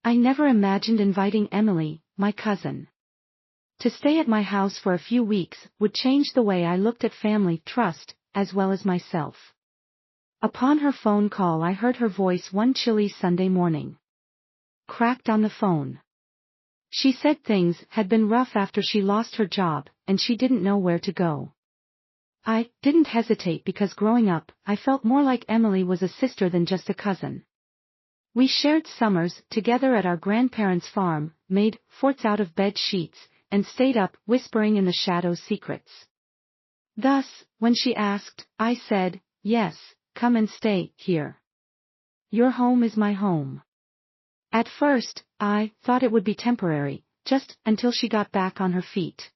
I never imagined inviting Emily, my cousin, to stay at my house for a few weeks would change the way I looked at family trust, as well as myself. Upon her phone call I heard her voice one chilly Sunday morning. Cracked on the phone. She said things had been rough after she lost her job, and she didn't know where to go. I didn't hesitate because growing up, I felt more like Emily was a sister than just a cousin. We shared summers together at our grandparents' farm, made forts out of bed sheets, and stayed up whispering in the shadows secrets. Thus, when she asked, I said, yes, come and stay here. Your home is my home. At first, I thought it would be temporary, just until she got back on her feet.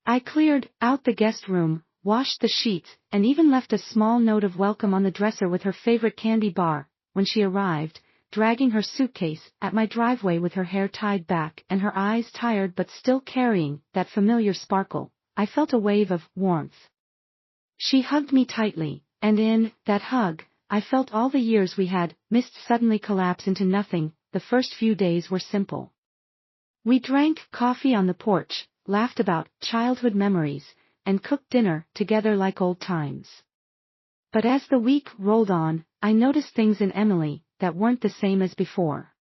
I cleared out the guest room, washed the sheets, and even left a small note of welcome on the dresser with her favorite candy bar. When she arrived, dragging her suitcase, at my driveway with her hair tied back and her eyes tired but still carrying that familiar sparkle, I felt a wave of warmth. She hugged me tightly, and in that hug, I felt all the years we had missed suddenly collapse into nothing. The first few days were simple. We drank coffee on the porch, laughed about childhood memories, and cooked dinner together like old times. But as the week rolled on, I noticed things in Emily that weren't the same as before.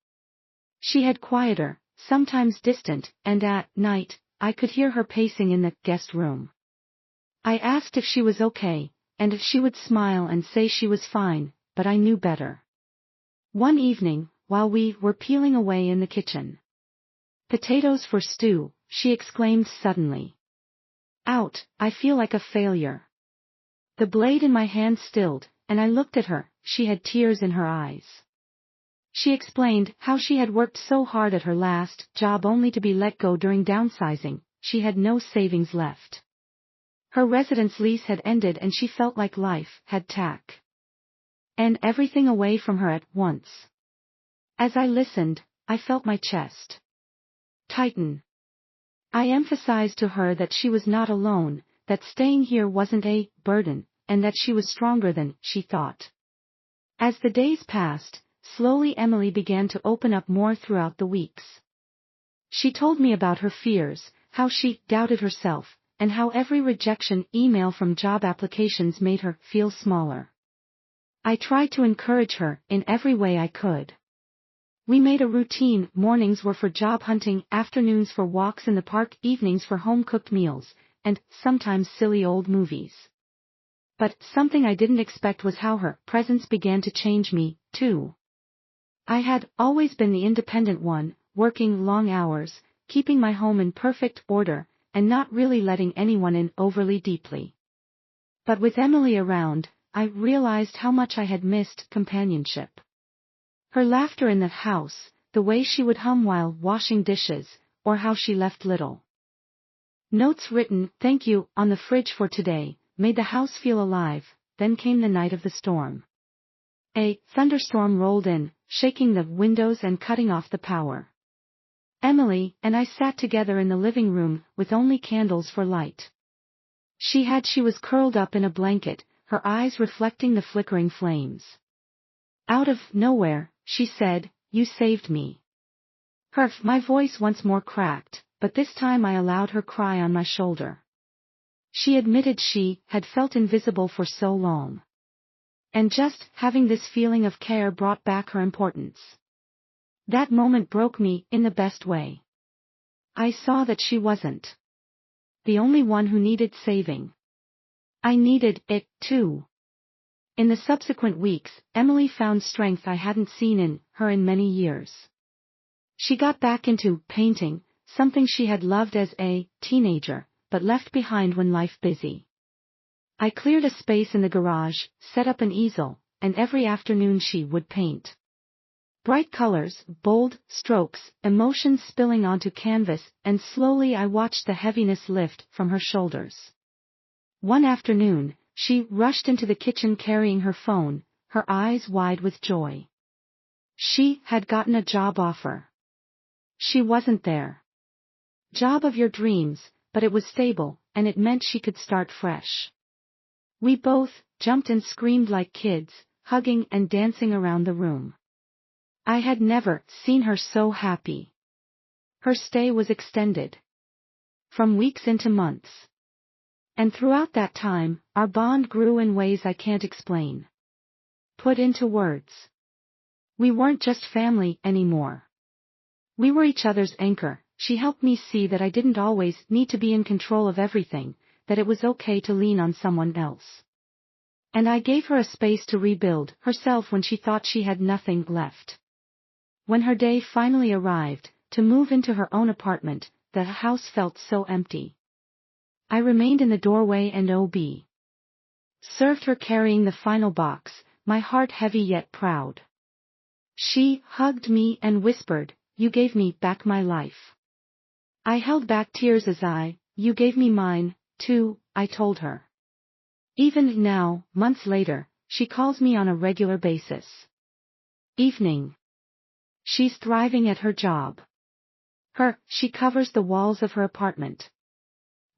She had quieter, sometimes distant, and at night, I could hear her pacing in the guest room. I asked if she was okay, and if she would smile and say she was fine, but I knew better. One evening, while we were peeling away in the kitchen, potatoes for stew, she exclaimed suddenly. Out, I feel like a failure. The blade in my hand stilled, and I looked at her. She had tears in her eyes. She explained how she had worked so hard at her last job only to be let go during downsizing. She had no savings left. Her residence lease had ended and she felt like life had taken everything away from her at once. As I listened, I felt my chest tighten. I emphasized to her that she was not alone, that staying here wasn't a burden, and that she was stronger than she thought. As the days passed, slowly Emily began to open up more throughout the weeks. She told me about her fears, how she doubted herself, and how every rejection email from job applications made her feel smaller. I tried to encourage her in every way I could. We made a routine. Mornings were for job hunting, afternoons for walks in the park, evenings for home-cooked meals, and sometimes silly old movies. But something I didn't expect was how her presence began to change me, too. I had always been the independent one, working long hours, keeping my home in perfect order, and not really letting anyone in overly deeply. But with Emily around, I realized how much I had missed companionship. Her laughter in the house, the way she would hum while washing dishes, or how she left little notes written, "Thank you," on the fridge for today, made the house feel alive. Then came the night of the storm. A thunderstorm rolled in, shaking the windows and cutting off the power. Emily and I sat together in the living room, with only candles for light. She was curled up in a blanket, her eyes reflecting the flickering flames. Out of nowhere, she said, "You saved me." My voice once more cracked, but this time I allowed her cry on my shoulder. She admitted she had felt invisible for so long. And just having this feeling of care brought back her importance. That moment broke me in the best way. I saw that she wasn't the only one who needed saving. I needed it, too. In the subsequent weeks, Emily found strength I hadn't seen in her in many years. She got back into painting, something she had loved as a teenager, but left behind when life busy. I cleared a space in the garage, set up an easel, and every afternoon she would paint. Bright colors, bold strokes, emotions spilling onto canvas, and slowly I watched the heaviness lift from her shoulders. One afternoon, she rushed into the kitchen carrying her phone, her eyes wide with joy. She had gotten a job offer. She wasn't there. Job of your dreams, but it was stable, and it meant she could start fresh. We both jumped and screamed like kids, hugging and dancing around the room. I had never seen her so happy. Her stay was extended from weeks into months. And throughout that time, our bond grew in ways I can't explain. Put into words. We weren't just family anymore. We were each other's anchor. She helped me see that I didn't always need to be in control of everything, that it was okay to lean on someone else. And I gave her a space to rebuild herself when she thought she had nothing left. When her day finally arrived, to move into her own apartment, the house felt so empty. I remained in the doorway and served her carrying the final box, my heart heavy yet proud. She hugged me and whispered, "You gave me back my life." I held back tears as "You gave me mine, too," I told her. Even now, months later, she calls me on a regular basis. Evening. She's thriving at her job. She covers the walls of her apartment.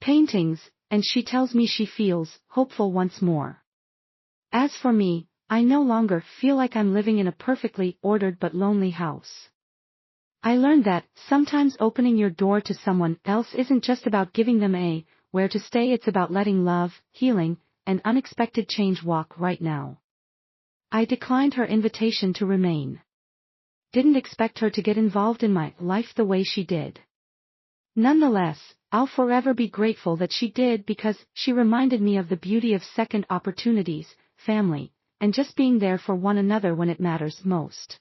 Paintings, and she tells me she feels hopeful once more. As for me, I no longer feel like I'm living in a perfectly ordered but lonely house. I learned that sometimes opening your door to someone else isn't just about giving them where to stay, it's about letting love, healing, and unexpected change walk right now. I declined her invitation to remain. Didn't expect her to get involved in my life the way she did. Nonetheless, I'll forever be grateful that she did, because she reminded me of the beauty of second opportunities, family, and just being there for one another when it matters most.